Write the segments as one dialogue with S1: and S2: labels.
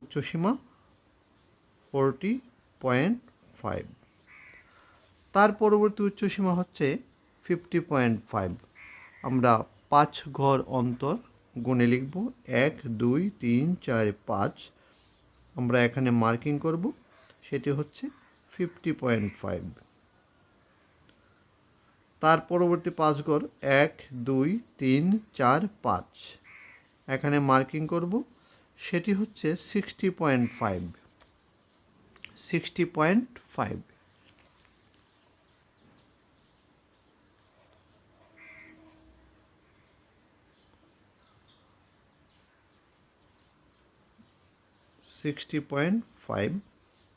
S1: উচ্চসীমা 40.5। তার পরবর্তী উচ্চসীমা হচ্ছে 50.5। আমরা 5 ঘর অন্তর গুণে লিখব 1 2 3 4 5। আমরা এখানে মার্কিং করব, সেটি হচ্ছে 50.5। তার পরবর্তী 5 ঘর 1 2 3 4 5, এখানে মার্কিং করব, সেটি হচ্ছে 60.5। 60.5।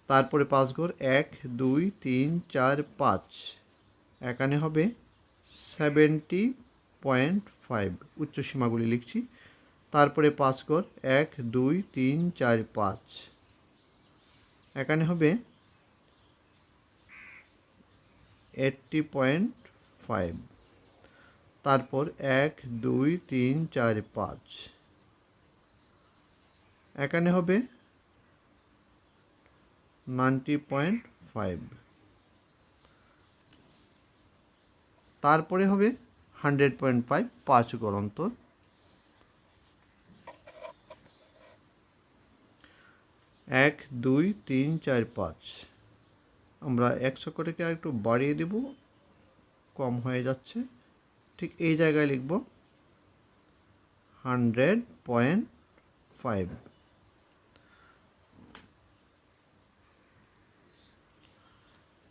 S1: তারপরে 5 ঘর 1 2 3 4 5, এখানে হবে 70.5। উচ্চসীমাগুলি লিখছি। তারপরে 5 ঘর 1 2 3 4 5, এখানে হবে 80.5। তারপর 1 2 3 4 5, এখানে হবে 90.5। তারপরে হবে 100.5, 5 ঘর অন্তর। 1 2 3 4 5, আমরা 100 কোটিকে আর একটু বাড়িয়ে দেব, কম হয়ে যাচ্ছে, ঠিক এই জায়গায় লিখব 100.5।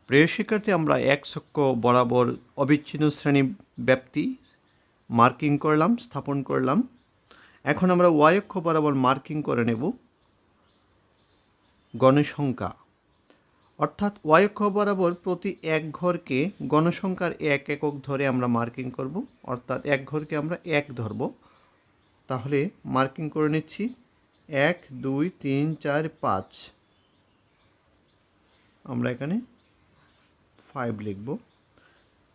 S1: প্রিয় শিক্ষার্থী, আমরা 1 অক্ষ বরাবর অবিচ্ছিন্ন শ্রেণী ব্যাপ্তি মার্কিং করলাম, স্থাপন করলাম। এখন আমরা y অক্ষ বরাবর মার্কিং করে নেব গণসংখ্যা, অর্থাৎ y অক্ষ বরাবর প্রতি এক ঘরকে গণসংখ্যার 1 একক ধরে আমরা মার্কিং করব, অর্থাৎ এক ঘরকে আমরা 1 ধরব। তাহলে মার্কিং করে নিচ্ছি 1 2 3 4 5, আমরা এখানে 5 লিখব।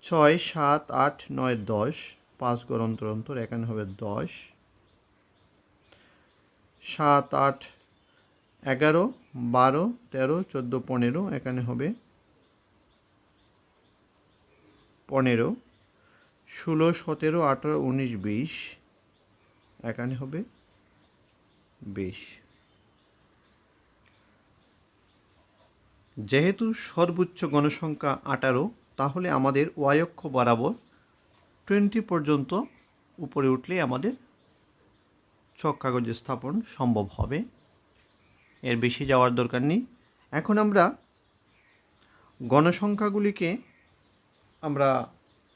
S1: 6 7 8 9 10, 5 ঘর অন্তর অন্তর, এখানে হবে 10। 7 8 11 12 13 14 15, এখানে হবে 15। 16 17 18 19 20, এখানে হবে 20। যেহেতু সর্বোচ্চ গণসংখ্যা 18, তাহলে আমাদের y অক্ষ বরাবর 20 পর্যন্ত উপরে উঠলেই আমাদের ছক কাগজে স্থাপন সম্ভব হবে, এর বেশি যাওয়ার দরকার নেই। এখন আমরা গণসংখ্যাগুলিকে আমরা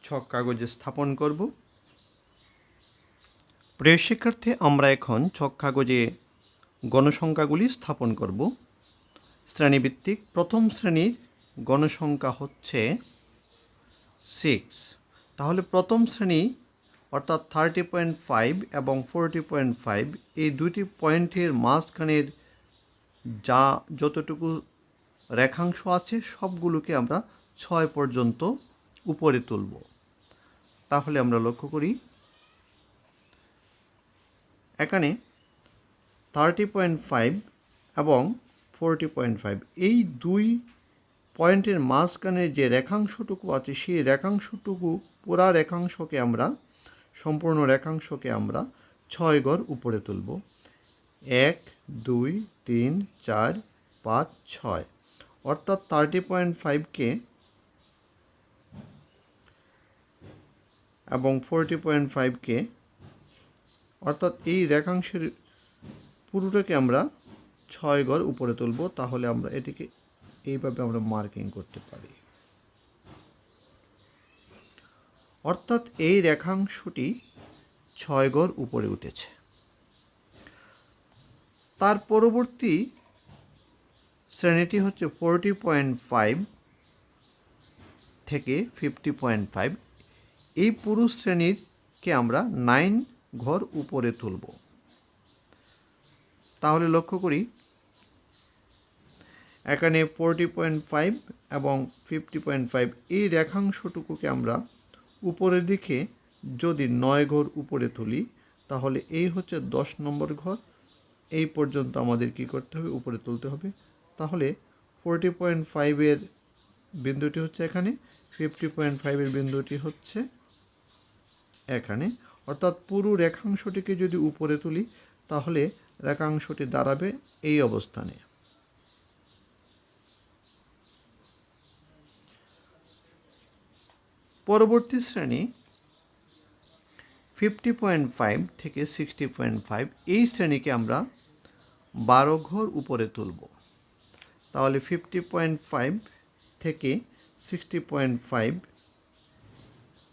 S1: ছক কাগজে স্থাপন করব। প্রিয় শিক্ষার্থী, আমরা এখন ছক কাগজে গণসংখ্যাগুলি স্থাপন করব শ্রেণীভিত্তিক। প্রথম শ্রেণীর গণসংখ্যা হচ্ছে 6। তাহলে প্রথম শ্রেণী অর্থাৎ 30.5 এবং 40.5, এই দুটি পয়েন্টের মাঝখানের যতটুকু রেখাংশ আছে সবগুলোকে আমরা 6 পর্যন্ত উপরে তুলব। তাহলে আমরা লক্ষ্য করি এখানে 30.5 এবং 40.5, এই দুই পয়েন্টের মাঝখানে যে রেখাংশটুকু আছে সেই রেখাংশটুকু পুরা রেখাংশকে আমরা সম্পূর্ণ রেখাংশকে আমরা 6 ঘর উপরে তুলব। 1 2 3 4 5 6, অর্থাৎ 30.5কে এবং 40.5কে, অর্থাৎ এই রেখাংশের পুরোটাকে আমরা 6 ঘর উপরে তুলব। তাহলে আমরা এটিকে এইভাবে আমরা মার্কিং করতে পারি, অর্থাৎ এই রেখাংশটি 6 ঘর উপরে উঠেছে। তার পরবর্তী শ্রেণীটি হচ্ছে 40.5 থেকে 50.5, এই পুরো শ্রেণীরকে আমরা 9 ঘর উপরে তুলব। তাহলে লক্ষ্য করি এখানে 40.5 এবং 50.5, এই রেখাংশটুকুকে আমরা উপরের দিকে যদি 9 ঘর উপরে তুলি, তাহলে এই হচ্ছে 10 নম্বর ঘর, এই পর্যন্ত আমাদের কি করতে হবে, উপরে তুলতে হবে। তাহলে 40.5 বিন্দুটি হচ্ছে এখানে, 50.5 বিন্দুটি হচ্ছে এখানে। অর্থাৎ পুরো রেখাংশটিকে যদি উপরে তুলি তাহলে রেখাংশটি দাঁড়াবে এই অবস্থানে। পরবর্তী শ্রেণী 50.5 থেকে 60.5, এই শ্রেণীকে আমরা 12 ঘর উপরে তুলব। তাহলে 50.5 থেকে 60.5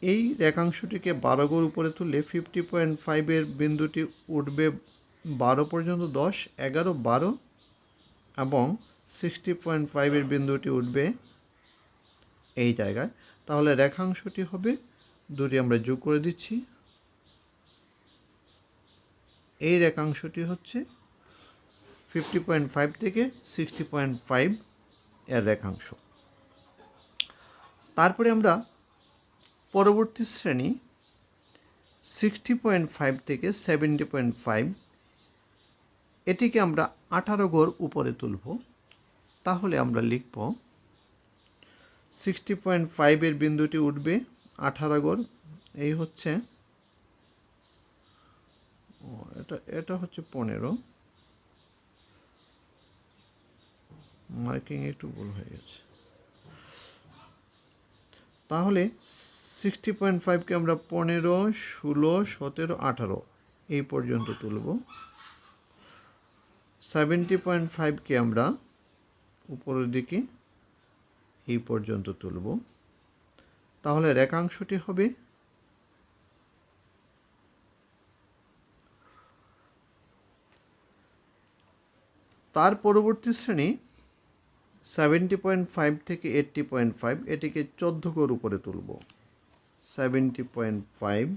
S1: এই রেখাংশটিকে 12 ঘর উপরে তুললে 50.5 বিন্দুটি উঠবে 12 পর্যন্ত, 10, 11, 12, এবং 60.5 বিন্দুটি উঠবে এই জায়গায়। তাহলে রেখাংশটি হবে, দুটি আমরা যোগ করে দিচ্ছি, এই রেখাংশটি হচ্ছে 50.5 থেকে 60.5 রেখাংশ। তারপরে আমরা পরবর্তী শ্রেণী 60.5 থেকে 70.5, এটিকে আমরা 18 ঘর উপরে তুলব। তাহলে আমরা লিখব 60.5 বিন্দুটি উঠবে 18 ঘর, এই হচ্ছে এটা হচ্ছে 15, মার্কিং একটু ভুল হয়ে গেছে। তাহলে 60.5কে আমরা 15, 16, 17, 18 এই পর্যন্ত তুলব। 70.5কে আমরা উপরের দিকে এই পর্যন্ত তুলব। তাহলে রেখাংশটি হবে তার পরবর্তী শ্রেণী 70.5 থেকে 80.5, এটিকে 14 ঘর উপরে তুলব। 70.5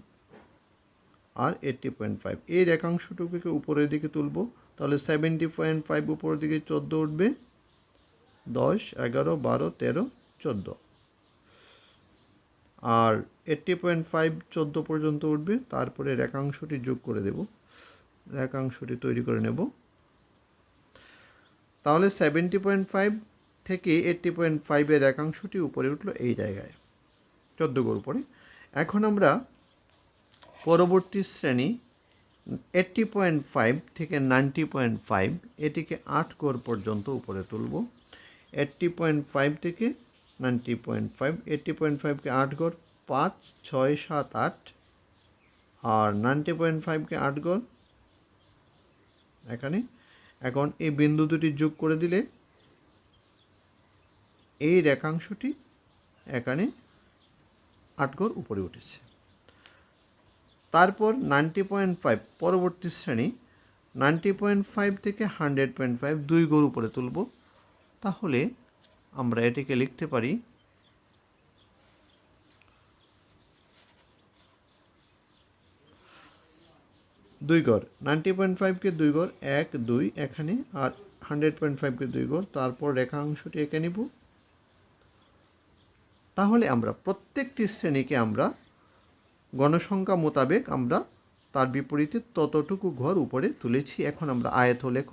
S1: আর 80.5 এই রেখাংশটুকুকে উপরের দিকে তুলব। তাহলে 70.5 উপরের দিকে 14 উঠবে, 10, 11, 12, 13, 14, আর 80.5 14 পর্যন্ত উঠবে। তারপরে রেখাংশটি যোগ করে দেব, রেখাংশটি তৈরি করে নেব। তাহলে 70.5 থেকে 80.5 রেখাংশটি উপরে উঠলো এই জায়গায় 14 ঘর উপরে। এখন আমরা পরবর্তী শ্রেণী 80.5 থেকে 90.5, এটিকে 8 ঘর পর্যন্ত উপরে তুলব। 80.5 থেকে 90.5, 80.5কে 8 ঘর, 5, 6, 7, 8, আর 90.5কে 8 ঘর এখানে। এখন এই বিন্দু দুটি যোগ করে দিলে এই রেখাংশটি এখানে 8 ঘর উপরে উঠেছে। তারপর 90.5 পরবর্তী শ্রেণী 90.5 থেকে 100.5 2 ঘর উপরে তুলব। তাহলে আমরা এটিকে লিখতে পারি 2 ঘর। 90.5কে 2 ঘর, 1, 2 এখানে, আর 100.5কে 2 ঘর। তারপর রেখাংশটি এঁকে নিব। তাহলে আমরা প্রত্যেকটি শ্রেণীকে আমরা গণসংখ্যা মোতাবেক আমরা তার বিপরীতে ততটুকু ঘর উপরে তুলেছি। এখন আমরা আয়তলেখ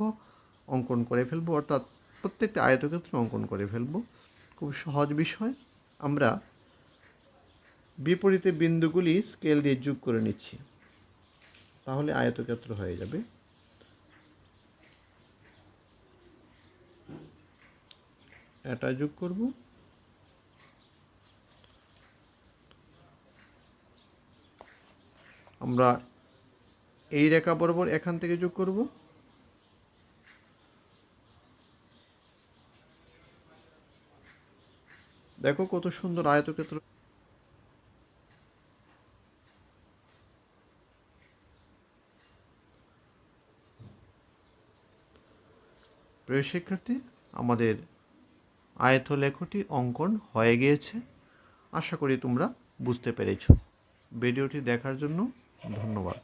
S1: অঙ্কন করে ফেলব, অর্থাৎ প্রত্যেকটা আয়তক্ষেত্র অঙ্কন করে ফেলব। খুব সহজ বিষয়। আমরা বিপরীতে বিন্দুগুলি স্কেল দিয়ে যোগ করে নিচ্ছি, তাহলে আয়তক্ষেত্র হয়ে যাবে। এটা যোগ করব, আমরা এই রেখা বরাবর এখান থেকে যোগ করব। দেখো কত সুন্দর আয়তক্ষেত্র। প্রিয় শিক্ষার্থী, আমাদের আয়তলেখটি অঙ্কন হয়ে গিয়েছে। আশা করি তোমরা বুঝতে পেরেছ। ভিডিওটি দেখার জন্য ধন্যবাদ।